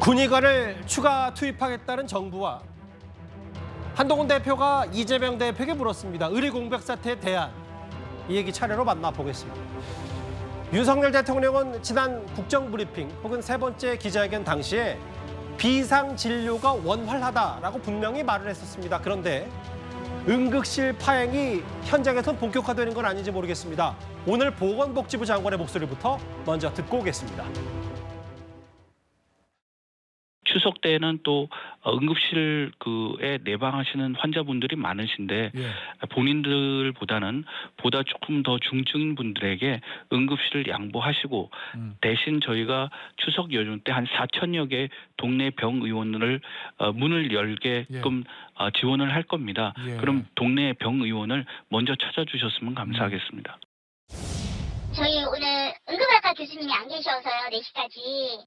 군의관을 추가 투입하겠다는 정부와 한동훈 대표가 이재명 대표에게 물었습니다. 의리 공백 사태에 대한 이 얘기 차례로 만나보겠습니다. 윤석열 대통령은 지난 국정브리핑 혹은 세 번째 기자회견 당시에 비상진료가 원활하다라고 분명히 말을 했었습니다. 그런데 응급실 파행이 현장에선 본격화되는 건 아닌지 모르겠습니다. 오늘 보건복지부 장관의 목소리부터 먼저 듣고 오겠습니다. 추석 때는 또 응급실에 내방하시는 환자분들이 많으신데 본인들보다는 보다 조금 더 중증인 분들에게 응급실을 양보하시고 대신 저희가 추석 연휴 때 한 4천여 개 동네 병의원을 문을 열게끔 지원을 할 겁니다. 그럼 동네 병의원을 먼저 찾아주셨으면 감사하겠습니다. 저희 오늘 응급의학과 교수님이 안 계셔서요. 4시까지.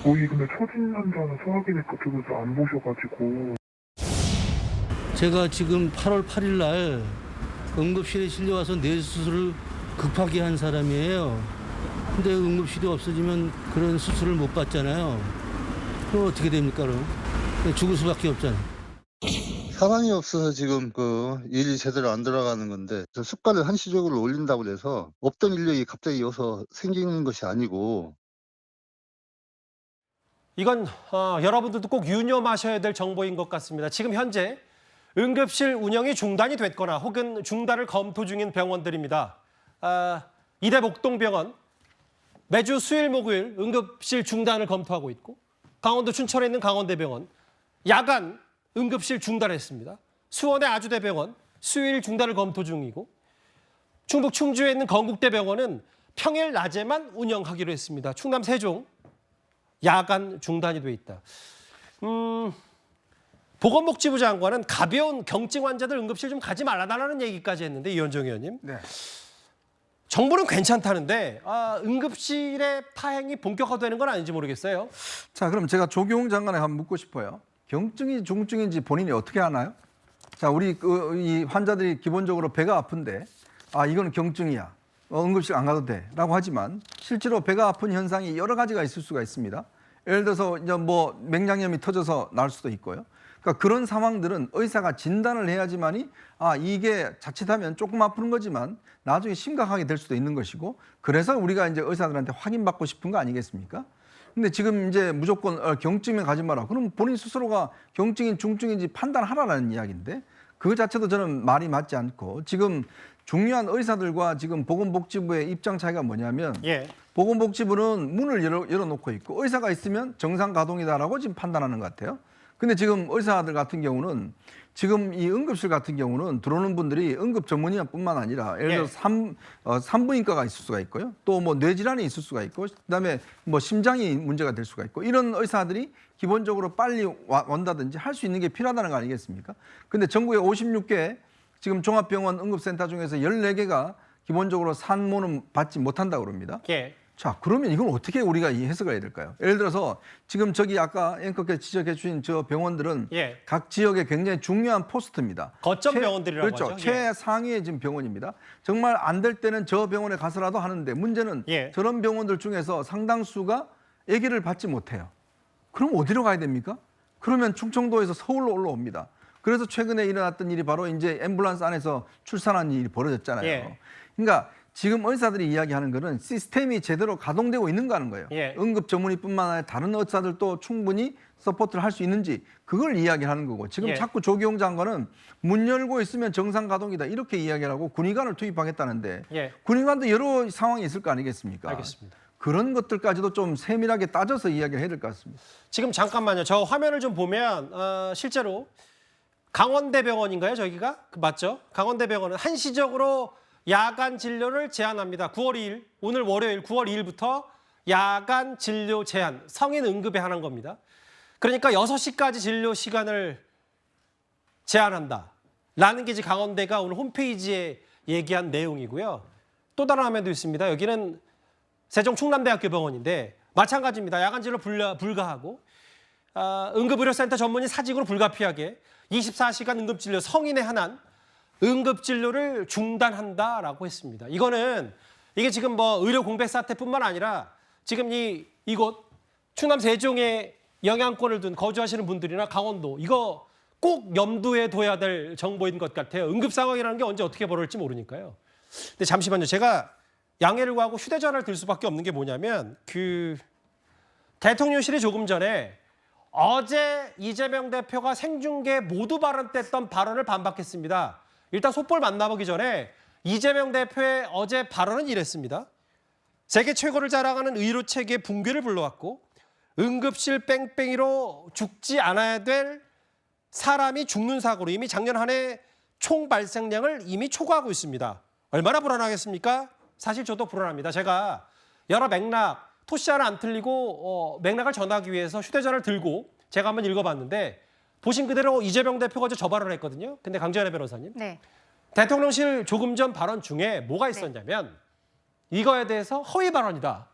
저희 근데 처진 환자는 소화기내과 쪽에서 안 보셔가지고. 제가 지금 8월 8일 날 응급실에 실려와서 뇌수술을 급하게 한 사람이에요. 근데 응급실이 없어지면 그런 수술을 못 받잖아요. 그럼 어떻게 됩니까, 그럼? 죽을 수밖에 없잖아요. 사람이 없어서 지금 일이 제대로 안 돌아가는 건데, 습관을 한시적으로 올린다고 해서 없던 인력이 갑자기 여기서 생기는 것이 아니고. 이건 여러분들도 꼭 유념하셔야 될 정보인 것 같습니다. 지금 현재 응급실 운영이 중단이 됐거나 혹은 중단을 검토 중인 병원들입니다. 이대목동병원 매주 수요일 목요일 응급실 중단을 검토하고 있고, 강원도 춘천에 있는 강원대병원 야간 응급실 중단했습니다. 수원의 아주대병원 수요일 중단을 검토 중이고, 충북 충주에 있는 건국대병원은 평일 낮에만 운영하기로 했습니다. 충남 세종 야간 중단이 돼 있다. 보건복지부 장관은 가벼운 경증 환자들 응급실 좀 가지 말아달라는 얘기까지 했는데, 이현정 의원님. 네. 정부는 괜찮다는데 응급실의 파행이 본격화되는 건 아닌지 모르겠어요. 자, 그럼 제가 조경호 장관에 한번 묻고 싶어요. 경증이 중증인지 본인이 어떻게 아나요? 자, 우리 이 환자들이 기본적으로 배가 아픈데 이거는 경증이야. 응급실 안 가도 돼라고 하지만 실제로 배가 아픈 현상이 여러 가지가 있을 수가 있습니다. 예를 들어서 이제 맹장염이 터져서 나올 수도 있고요. 그러니까 그런 상황들은 의사가 진단을 해야지만이 이게 자칫하면 조금 아픈 거지만 나중에 심각하게 될 수도 있는 것이고, 그래서 우리가 이제 의사들한테 확인받고 싶은 거 아니겠습니까? 근데 지금 이제 무조건 경증이면 가지 마라. 그럼 본인 스스로가 경증인 중증인지 판단하라는 이야기인데, 그 자체도 저는 말이 맞지 않고, 지금 중요한 의사들과 지금 보건복지부의 입장 차이가 뭐냐면, 보건복지부는 문을 열어놓고 있고 의사가 있으면 정상 가동이다라고 지금 판단하는 것 같아요. 근데 지금 의사들 같은 경우는, 지금 이 응급실 같은 경우는 들어오는 분들이 응급 전문의뿐만 아니라 예를 들어 산부인과가 있을 수가 있고요. 또 뇌질환이 있을 수가 있고, 그다음에 심장이 문제가 될 수가 있고, 이런 의사들이 기본적으로 빨리 온다든지 할 수 있는 게 필요하다는 거 아니겠습니까? 근데 전국에 56개 지금 종합병원 응급센터 중에서 14개가 기본적으로 산모는 받지 못한다고 그럽니다. 자, 그러면 이건 어떻게 우리가 해석을 해야 될까요? 예를 들어서 지금 저기 아까 앵커께서 지적해 주신 저 병원들은 각 지역에 굉장히 중요한 포스트입니다. 거점 병원들이라고 그렇죠. 하죠. 최상위의 지금 병원입니다. 정말 안 될 때는 저 병원에 가서라도 하는데, 문제는 저런 병원들 중에서 상당수가 얘기를 받지 못해요. 그럼 어디로 가야 됩니까? 그러면 충청도에서 서울로 올라옵니다. 그래서 최근에 일어났던 일이 바로 이제 앰뷸런스 안에서 출산한 일이 벌어졌잖아요. 그러니까 지금 의사들이 이야기하는 거는 시스템이 제대로 가동되고 있는가 하는 거예요. 응급 전문의뿐만 아니라 다른 의사들도 충분히 서포트를 할 수 있는지, 그걸 이야기하는 거고, 지금 자꾸 조기용 장관은 문 열고 있으면 정상 가동이다 이렇게 이야기하고 군의관을 투입하겠다는데, 군의관도 여러 상황이 있을 거 아니겠습니까? 알겠습니다. 그런 것들까지도 좀 세밀하게 따져서 이야기를 해야 될 것 같습니다. 지금 잠깐만요. 저 화면을 좀 보면 실제로 강원대병원인가요? 저기가? 맞죠? 강원대병원은 한시적으로 야간 진료를 제한합니다. 9월 2일, 오늘 월요일 9월 2일부터 야간 진료 제한, 성인 응급에 한한 겁니다. 그러니까 6시까지 진료 시간을 제한한다 라는 게 이제 강원대가 오늘 홈페이지에 얘기한 내용이고요. 또 다른 화면도 있습니다. 여기는 세종 충남대학교 병원인데 마찬가지입니다. 야간 진료 불가하고 응급의료센터 전문의 사직으로 불가피하게 24시간 응급진료, 성인에 한한 응급진료를 중단한다라고 했습니다. 이게 지금 의료 공백 사태뿐만 아니라 지금 이곳 충남 세종의 영향권을 둔 거주하시는 분들이나 강원도 이거 꼭 염두에 둬야 될 정보인 것 같아요. 응급 상황이라는 게 언제 어떻게 벌어질지 모르니까요. 근데 잠시만요. 제가 양해를 구하고 휴대전화를 들 수밖에 없는 게 뭐냐면 대통령실이 조금 전에 어제 이재명 대표가 생중계 모두 발언 때 했던 발언을 반박했습니다. 일단 속보를 만나보기 전에 이재명 대표의 어제 발언은 이랬습니다. 세계 최고를 자랑하는 의료 체계 붕괴를 불러왔고 응급실 뺑뺑이로 죽지 않아야 될 사람이 죽는 사고로 이미 작년 한 해 총 발생량을 이미 초과하고 있습니다. 얼마나 불안하겠습니까? 사실 저도 불안합니다. 제가 여러 맥락, 토시 하나 안 틀리고 맥락을 전하기 위해서 휴대전화를 들고 제가 한번 읽어봤는데 보신 그대로 이재명 대표가 어제 저 발언을 했거든요. 근데 강지연의 변호사님. 네. 대통령실 조금 전 발언 중에 뭐가 있었냐면 이거에 대해서 허위 발언이다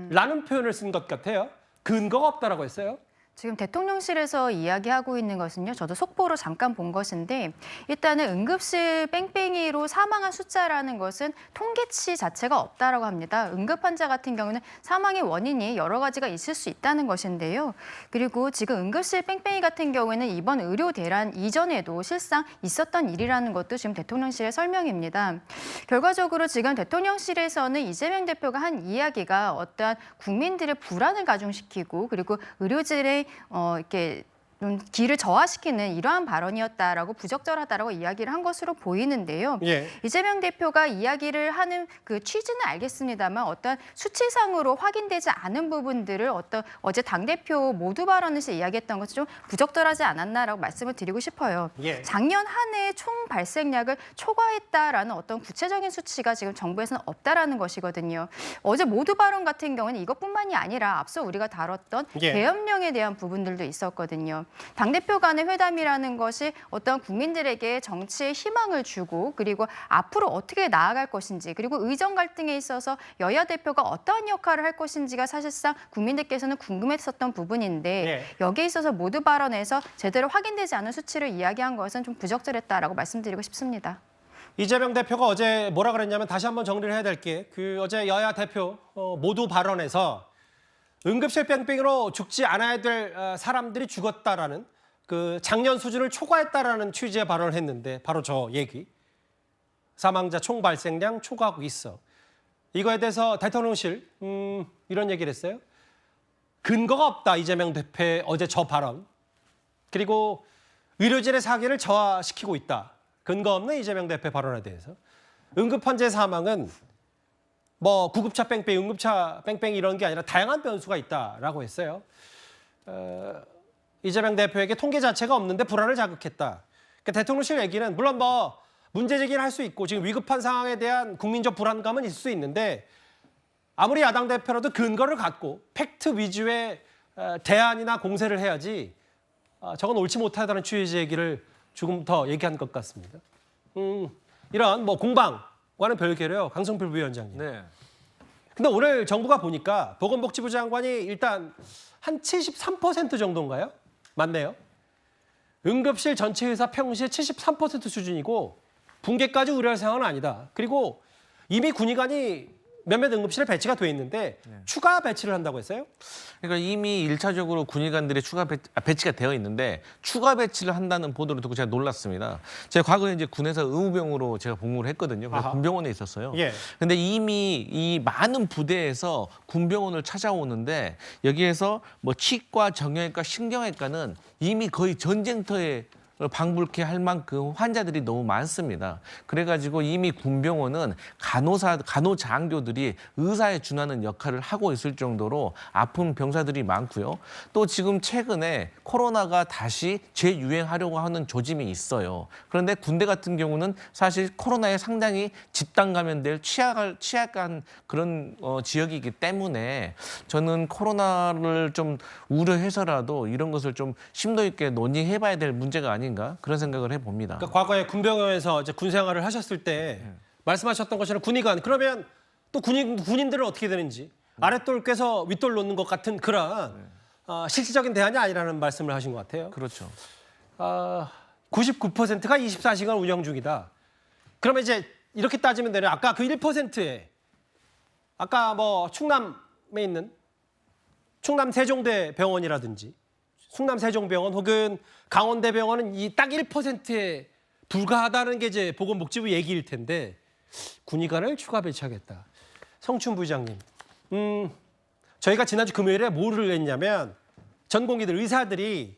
라는 표현을 쓴 것 같아요. 근거가 없다라고 했어요. 지금 대통령실에서 이야기하고 있는 것은요. 저도 속보로 잠깐 본 것인데 일단은 응급실 뺑뺑이로 사망한 숫자라는 것은 통계치 자체가 없다라고 합니다. 응급 환자 같은 경우는 사망의 원인이 여러 가지가 있을 수 있다는 것인데요. 그리고 지금 응급실 뺑뺑이 같은 경우에는 이번 의료 대란 이전에도 실상 있었던 일이라는 것도 지금 대통령실의 설명입니다. 결과적으로 지금 대통령실에서는 이재명 대표가 한 이야기가 어떠한 국민들의 불안을 가중시키고 그리고 의료진의 이렇게 좀 기를 저하시키는 이러한 발언이었다라고 부적절하다라고 이야기를 한 것으로 보이는데요. 예. 이재명 대표가 이야기를 하는 그 취지는 알겠습니다만 어떤 수치상으로 확인되지 않은 부분들을 어제 당대표 모두 발언에서 이야기했던 것이 좀 부적절하지 않았나라고 말씀을 드리고 싶어요. 예. 작년 한 해 총 발생량을 초과했다라는 어떤 구체적인 수치가 지금 정부에서는 없다라는 것이거든요. 어제 모두 발언 같은 경우는 이것뿐만이 아니라 앞서 우리가 다뤘던 예. 계엄령에 대한 부분들도 있었거든요. 당대표 간의 회담이라는 것이 어떤 국민들에게 정치의 희망을 주고 그리고 앞으로 어떻게 나아갈 것인지 그리고 의정 갈등에 있어서 여야 대표가 어떠한 역할을 할 것인지가 사실상 국민들께서는 궁금했었던 부분인데 네. 여기에 있어서 모두 발언에서 제대로 확인되지 않은 수치를 이야기한 것은 좀 부적절했다라고 말씀드리고 싶습니다. 이재명 대표가 어제 뭐라 그랬냐면 다시 한번 정리를 해야 될 게 어제 여야 대표 모두 발언에서 응급실 뺑뺑이로 죽지 않아야 될 사람들이 죽었다라는 그 작년 수준을 초과했다라는 취지의 발언을 했는데 바로 저 얘기. 사망자 총 발생량 초과하고 있어. 이거에 대해서 대통령실 이런 얘기를 했어요. 근거가 없다. 이재명 대표의 어제 저 발언. 그리고 의료진의 사기를 저하시키고 있다. 근거 없는 이재명 대표 발언에 대해서. 응급환자의 사망은 뭐 구급차 뺑뺑이, 응급차 뺑뺑이 이런 게 아니라 다양한 변수가 있다라고 했어요. 이재명 대표에게 통계 자체가 없는데 불안을 자극했다. 그러니까 대통령실 얘기는 물론 뭐 문제 제기를 할 수 있고 지금 위급한 상황에 대한 국민적 불안감은 있을 수 있는데 아무리 야당 대표라도 근거를 갖고 팩트 위주의 대안이나 공세를 해야지 저건 옳지 못하다는 취지의 얘기를 조금 더 얘기한 것 같습니다. 이런 뭐 공방과는 별개로요. 강성필 부위원장님. 네. 근데 오늘 정부가 보니까 보건복지부 장관이 일단 한 73% 정도인가요? 맞네요. 응급실 전체 의사 평시의 73% 수준이고 붕괴까지 우려할 상황은 아니다. 그리고 이미 군의관이 몇몇 응급실에 배치가 돼 있는데 추가 배치를 한다고 했어요? 그러니까 이미 1차적으로 군의관들이 추가 배치가 되어 있는데 추가 배치를 한다는 보도를 듣고 제가 놀랐습니다. 제가 과거에 이제 군에서 의무병으로 제가 복무를 했거든요. 그래서 아하. 군병원에 있었어요. 예. 근데 이미 이 많은 부대에서 군병원을 찾아오는데 여기에서 뭐 치과, 정형외과, 신경외과는 이미 거의 전쟁터에 방불케 할 만큼 환자들이 너무 많습니다. 그래가지고 이미 군병원은 간호장교들이 의사에 준하는 역할을 하고 있을 정도로 아픈 병사들이 많고요. 또 지금 최근에 코로나가 다시 재유행하려고 하는 조짐이 있어요. 그런데 군대 같은 경우는 사실 코로나에 상당히 집단 감염될 취약한 그런 지역이기 때문에 저는 코로나를 좀 우려해서라도 이런 것을 좀 심도 있게 논의해봐야 될 문제가 아닌가 그런 생각을 해봅니다. 그러니까 과거에 군병원에서 이제 군 생활을 하셨을 때 말씀하셨던 것처럼 군의관 그러면 또 군인들은 어떻게 되는지 아랫돌 꿰서 윗돌 놓는 것 같은 그런 실질적인 대안이 아니라는 말씀을 하신 것 같아요. 그렇죠. 99%가 24시간 운영 중이다. 그러면 이제 이렇게 따지면 되네요. 아까 그 1%에 아까 뭐 충남에 있는 충남 세종대 병원이라든지 충남세종병원 혹은 강원대병원은 이 딱 1%에 불과하다는 게 이제 보건복지부 얘기일 텐데 군의관을 추가 배치하겠다. 성춘 부장님, 저희가 지난주 금요일에 뭐를 했냐면 전공의들 의사들이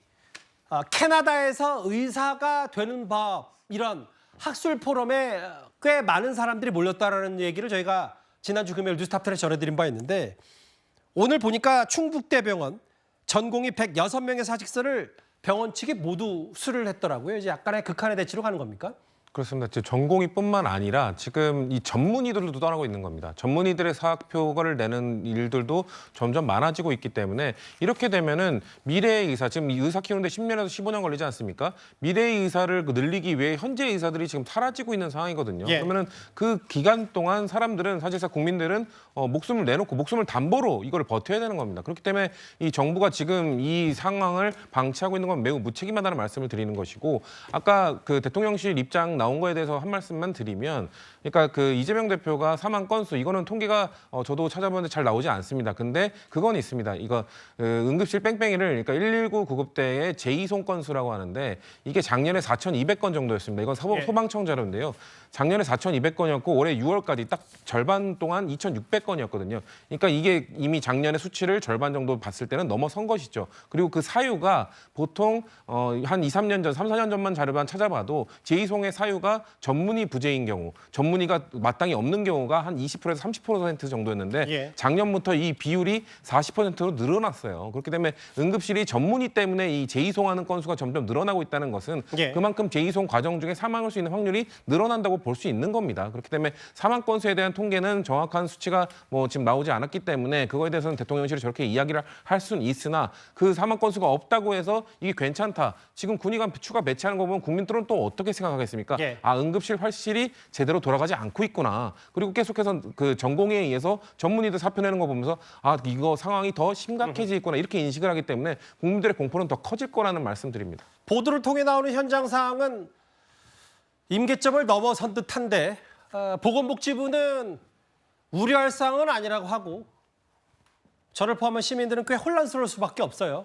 캐나다에서 의사가 되는 법 이런 학술 포럼에 꽤 많은 사람들이 몰렸다라는 얘기를 저희가 지난주 금요일 뉴스탑10에 전해드린 바 있는데 오늘 보니까 충북대병원 전공의 106명의 사직서를 병원 측이 모두 수를 했더라고요. 이제 약간의 극한의 대치로 가는 겁니까? 그렇습니다. 전공의뿐만 아니라 지금 이 전문의들도 떠나고 있는 겁니다. 전문의들의 사학표를 내는 일들도 점점 많아지고 있기 때문에 이렇게 되면은 미래의 의사, 지금 이 의사 키우는데 10년에서 15년 걸리지 않습니까? 미래의 의사를 늘리기 위해 현재 의사들이 지금 사라지고 있는 상황이거든요. 예. 그러면은 그 기간 동안 사람들은 사실상 국민들은 목숨을 내놓고 목숨을 담보로 이걸 버텨야 되는 겁니다. 그렇기 때문에 이 정부가 지금 이 상황을 방치하고 있는 건 매우 무책임하다는 말씀을 드리는 것이고 아까 그 대통령실 입장 나온 거에 대해서 한 말씀만 드리면 그러니까 그 이재명 대표가 사망 건수 이거는 통계가 저도 찾아보는데 잘 나오지 않습니다. 근데 그건 있습니다. 이거 응급실 뺑뺑이를 그러니까 119 구급대의 제2송 건수라고 하는데 이게 작년에 4,200건 정도였습니다. 이건 소방청 자료인데요. 작년에 4,200건이었고 올해 6월까지 딱 절반 동안 2,600건이었거든요. 그러니까 이게 이미 작년의 수치를 절반 정도 봤을 때는 넘어선 것이죠. 그리고 그 사유가 보통 한 2, 3년 전, 3, 4년 전만 자료만 찾아봐도 제2송의 사유가 전문의 부재인 경우, 전문의가 마땅히 없는 경우가 한 20%에서 30% 정도였는데 예. 작년부터 이 비율이 40%로 늘어났어요. 그렇기 때문에 응급실이 전문의 때문에 이 제2송하는 건수가 점점 늘어나고 있다는 것은 예. 그만큼 제2송 과정 중에 사망할 수 있는 확률이 늘어난다고 볼 수 있는 겁니다. 그렇기 때문에 사망 건수에 대한 통계는 정확한 수치가 뭐 지금 나오지 않았기 때문에 그거에 대해서는 대통령실이 저렇게 이야기를 할 수는 있으나 그 사망 건수가 없다고 해서 이게 괜찮다. 지금 군의관 추가 배치하는 거 보면 국민들은 또 어떻게 생각하겠습니까? 예. 아, 응급실 활실이 제대로 돌아가지 않고 있구나. 그리고 계속해서 그 전공의에 의해서 전문의들 사표 내는 거 보면서 아, 이거 상황이 더 심각해지겠구나. 이렇게 인식을 하기 때문에 국민들의 공포는 더 커질 거라는 말씀드립니다. 보도를 통해 나오는 현장 상황은 임계점을 넘어선 듯한데 보건복지부는 우려할 사항은 아니라고 하고 저를 포함한 시민들은 꽤 혼란스러울 수밖에 없어요.